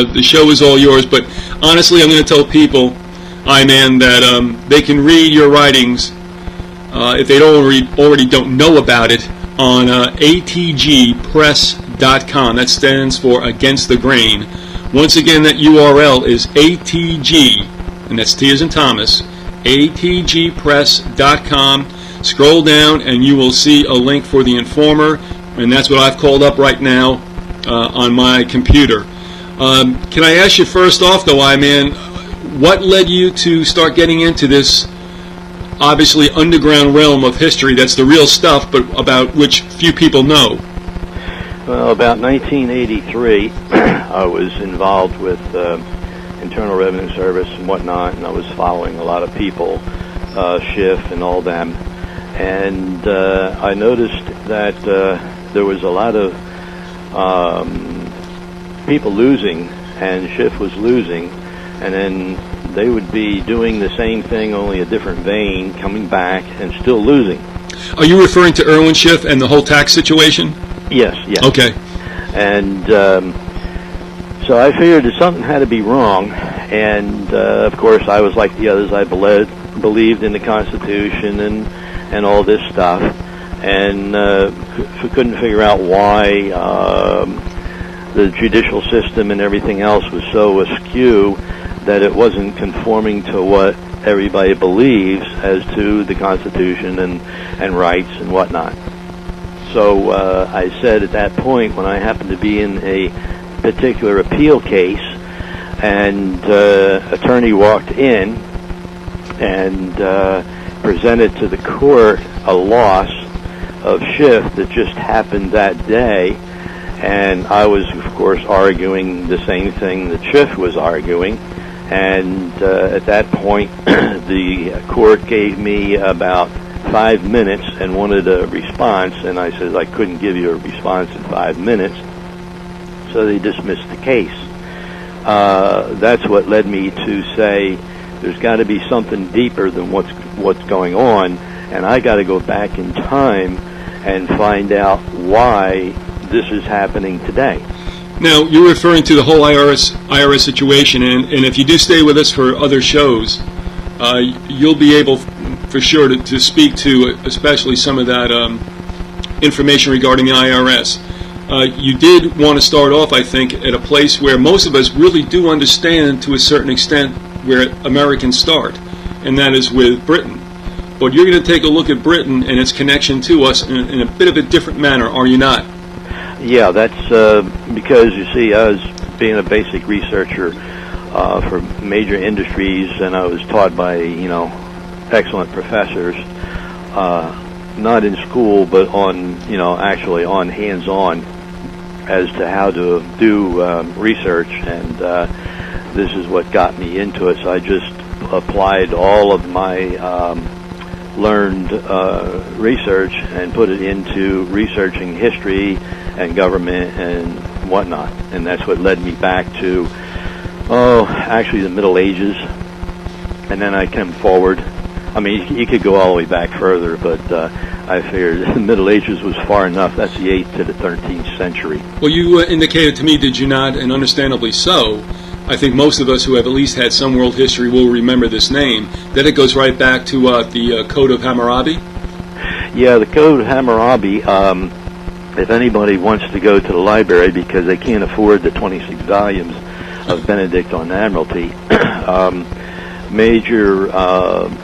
the show is all yours. But honestly, I'm going to tell people, I-Man, that they can read your writings, if they already don't know about it, on atgpress.com. That stands for Against the Grain. Once again, that URL is ATG, and that's T as in Thomas, atgpress.com. Scroll down and you will see a link for the Informer, and that's what I've called up right now on my computer. Can I ask you first off, though, I-Man, what led you to start getting into this obviously underground realm of history that's the real stuff, but about which few people know? Well, about 1983, I was involved with Internal Revenue Service and whatnot, and I was following a lot of people, Schiff and all them, and I noticed that there was a lot of people losing, and Schiff was losing, and then they would be doing the same thing, only a different vein, coming back and still losing. Are you referring to Irwin Schiff and the whole tax situation? Yes, yes. Okay. And so I figured that something had to be wrong, and of course I was like the others. I believed in the Constitution and all this stuff, and couldn't figure out why the judicial system and everything else was so askew that it wasn't conforming to what everybody believes as to the Constitution and rights and whatnot. So I said at that point, when I happened to be in a particular appeal case, and attorney walked in and presented to the court a loss of Schiff that just happened that day, and I was, of course, arguing the same thing that Schiff was arguing. And at that point, the court gave me about 5 minutes and wanted a response, and I said I couldn't give you a response in 5 minutes, so they dismissed the case. That's what led me to say there's got to be something deeper than what's going on, and I got to go back in time and find out why this is happening today. Now, you're referring to the whole IRS situation, and if you do stay with us for other shows, you'll be able, for sure, to speak to especially some of that information regarding the IRS. You did want to start off, I think, at a place where most of us really do understand to a certain extent where Americans start, and that is with Britain. But you're going to take a look at Britain and its connection to us in a bit of a different manner, are you not? Yeah, that's because, you see, I was being a basic researcher for major industries, and I was taught by, excellent professors, not in school, but on, actually on hands-on as to how to do research, and this is what got me into it. So I just applied all of my learned research and put it into researching history and government and whatnot, and that's what led me back to actually the Middle Ages, and then I came forward. I mean, you could go all the way back further, but I figured the Middle Ages was far enough. That's the 8th to the 13th century. Well, you indicated to me, did you not, and understandably so, I think most of us who have at least had some world history will remember this name, that it goes right back to the Code of Hammurabi? Yeah, the Code of Hammurabi, if anybody wants to go to the library because they can't afford the 26 volumes of Benedict on Admiralty, major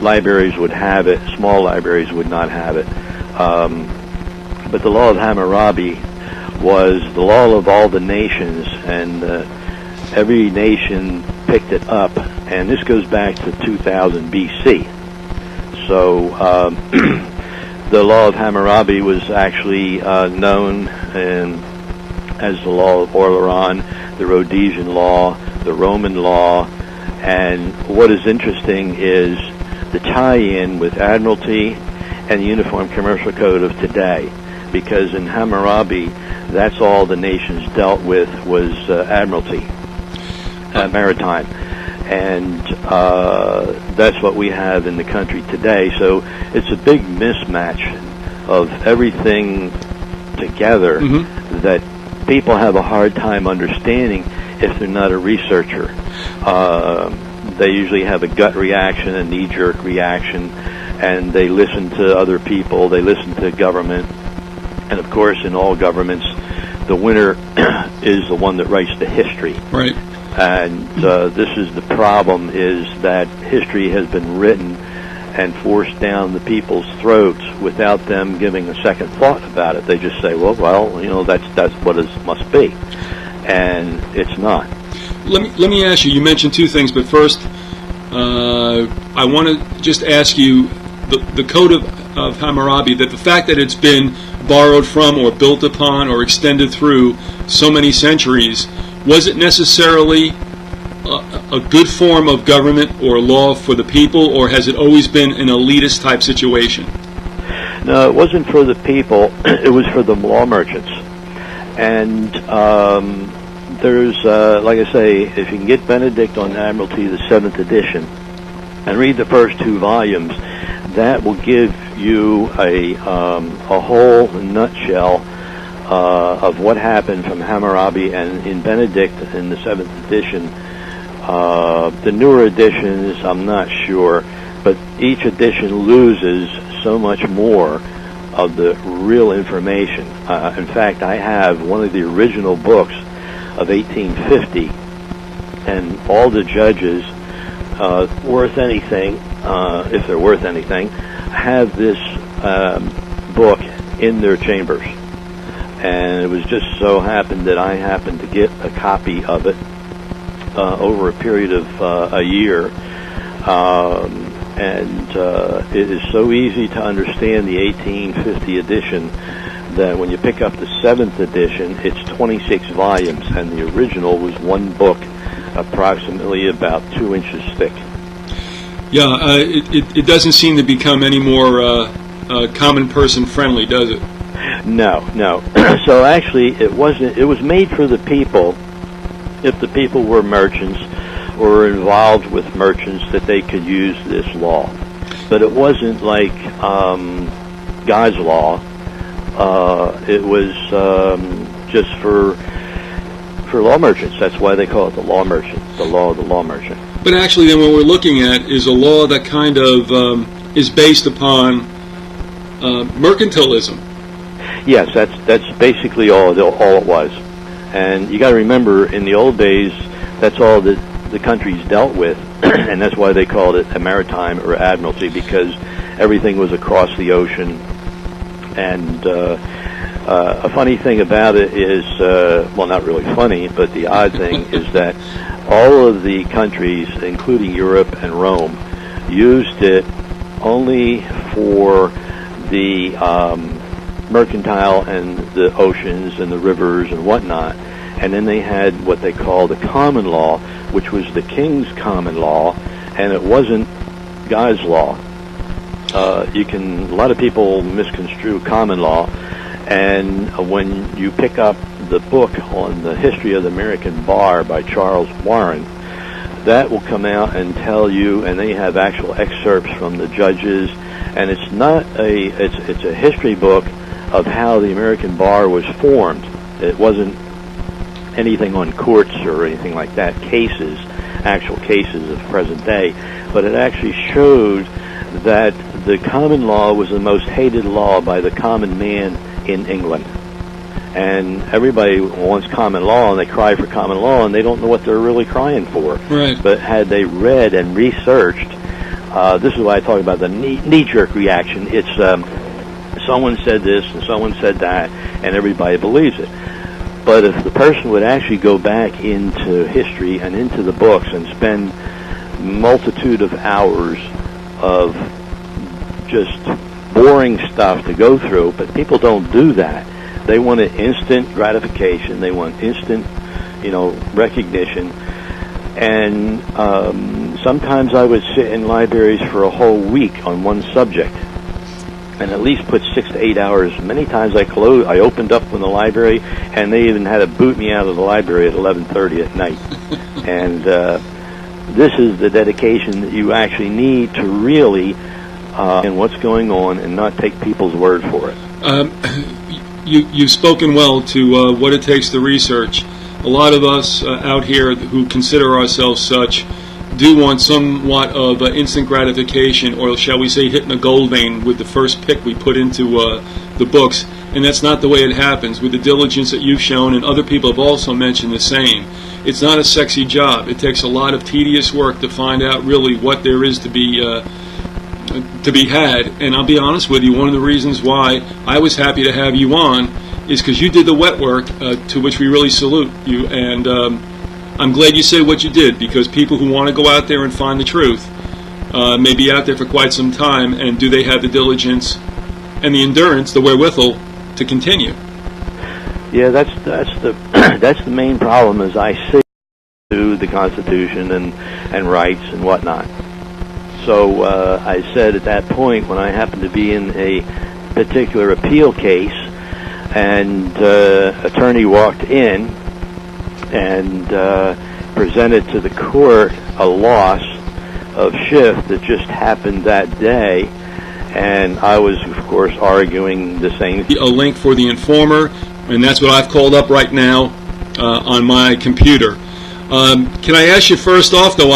libraries would have it, small libraries would not have it. But the Law of Hammurabi was the law of all the nations, and every nation picked it up, and this goes back to 2000 BC. So the Law of Hammurabi was actually known as the Law of Oleron, the Rhodesian Law, the Roman Law, and what is interesting is the tie-in with Admiralty and the Uniform Commercial Code of today, because in Hammurabi, that's all the nations dealt with was Admiralty, maritime, and that's what we have in the country today. So it's a big mismatch of everything together that people have a hard time understanding, if they're not a researcher. They usually have a gut reaction, a knee-jerk reaction, and they listen to other people, they listen to government. And of course, in all governments, the winner is the one that writes the history. Right. And this is the problem, is that history has been written and forced down the people's throats without them giving a second thought about it. They just say, well, you know, that's what it must be. And it's not. Let me ask you, you mentioned two things, but first, I want to just ask you, the Code of Hammurabi, that the fact that it's been borrowed from or built upon or extended through so many centuries, was it necessarily a good form of government or law for the people, or has it always been an elitist type situation? No, it wasn't for the people, it was for the law merchants. And there's, like I say, if you can get Benedict on Admiralty, the 7th edition, and read the first 2 volumes, that will give you a whole nutshell of what happened from Hammurabi. And in Benedict, in the 7th edition, the newer editions, I'm not sure, but each edition loses so much more of the real information. In fact, I have one of the original books of 1850, and all the judges, worth anything, if they're worth anything, have this book in their chambers. And it was just so happened that I happened to get a copy of it over a period of a year. And it is so easy to understand the 1850 edition that when you pick up the 7th edition, it's 26 volumes, and the original was one book, approximately about 2 inches thick. Yeah, it doesn't seem to become any more common person friendly, does it? No. So actually, it wasn't. It was made for the people, if the people were merchants or involved with merchants, that they could use this law. But it wasn't like God's law. It was just for law merchants. That's why they call it the law merchant, the law of the law merchant. But actually, then what we're looking at is a law that kind of is based upon mercantilism. Yes, that's basically all it was. And you got to remember, in the old days, that's all that the countries dealt with, and that's why they called it a maritime or admiralty, because everything was across the ocean. And a funny thing about it is, well, not really funny, but the odd thing is that all of the countries, including Europe and Rome, used it only for the mercantile and the oceans and the rivers and whatnot. And then they had what they call the common law, which was the king's common law, and it wasn't God's law. A lot of people misconstrue common law, and when you pick up the book on the history of the American bar by Charles Warren, that will come out and tell you, and they have actual excerpts from the judges, and it's a history book of how the American bar was formed. It wasn't anything on courts or anything like that, actual cases of present day, but it actually showed that the common law was the most hated law by the common man in England. And everybody wants common law, and they cry for common law, and they don't know what they're really crying for. Right. But had they read and researched, this is why I talk about the knee-jerk reaction. It's someone said this and someone said that, and everybody believes it. But if the person would actually go back into history and into the books and spend multitude of hours of just boring stuff to go through, but people don't do that. They want an instant gratification. They want instant, recognition. And sometimes I would sit in libraries for a whole week on one subject, and at least put 6 to 8 hours. Many times I opened up in the library, and they even had to boot me out of the library at 11:30 at night. And this is the dedication that you actually need to really and what's going on, and not take people's word for it. You've spoken well to what it takes to research. a lot of us out here who consider ourselves such do want somewhat of instant gratification, or shall we say hitting a gold vein with the first pick we put into the books, and that's not the way it happens. With the diligence that you've shown, and other people have also mentioned the same, it's not a sexy job. It takes a lot of tedious work to find out really what there is to be had. And I'll be honest with you, one of the reasons why I was happy to have you on is because you did the wet work, to which we really salute you. And I'm glad you said what you did, because people who want to go out there and find the truth may be out there for quite some time, and do they have the diligence and the endurance, the wherewithal, to continue? Yeah, that's the that's the main problem, as I see, to the Constitution and rights and whatnot. So I said at that point, when I happened to be in a particular appeal case, and attorney walked in and presented to the court a loss of Schiff that just happened that day, and I was, of course, arguing the same thing. A link for the Informer, and that's what I've called up right now on my computer. Can I ask you first off, though,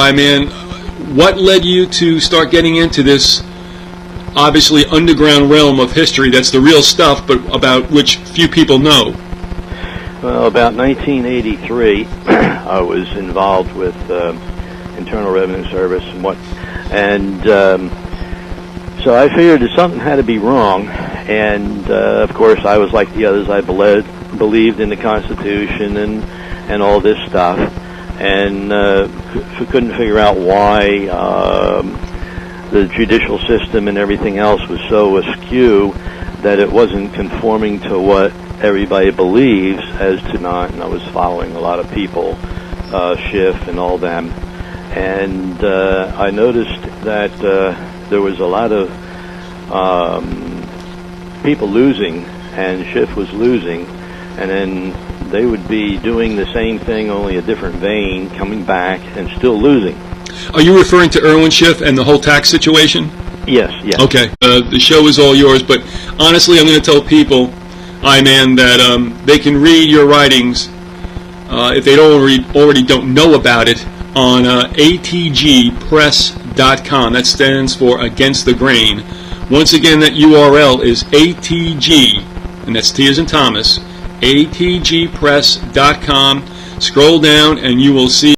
what led you to start getting into this obviously underground realm of history that's the real stuff, but about which few people know? Well, about 1983, I was involved with Internal Revenue Service and so I figured that something had to be wrong, and of course I was like the others. I believed in the Constitution and all this stuff, and couldn't figure out why the judicial system and everything else was so askew that it wasn't conforming to what everybody believes as to not. And I was following a lot of people, Schiff and all them, and I noticed that there was a lot of people losing, and Schiff was losing, and then they would be doing the same thing, only a different vein, coming back and still losing. Are you referring to Irwin Schiff and the whole tax situation? Yes, yes. Okay, the show is all yours, but honestly, I'm going to tell people, that they can read your writings, if they already don't know about it, on atgpress.com. That stands for Against the Grain. Once again, that URL is ATG, and that's T as in Thomas, atgpress.com. Scroll down and you will see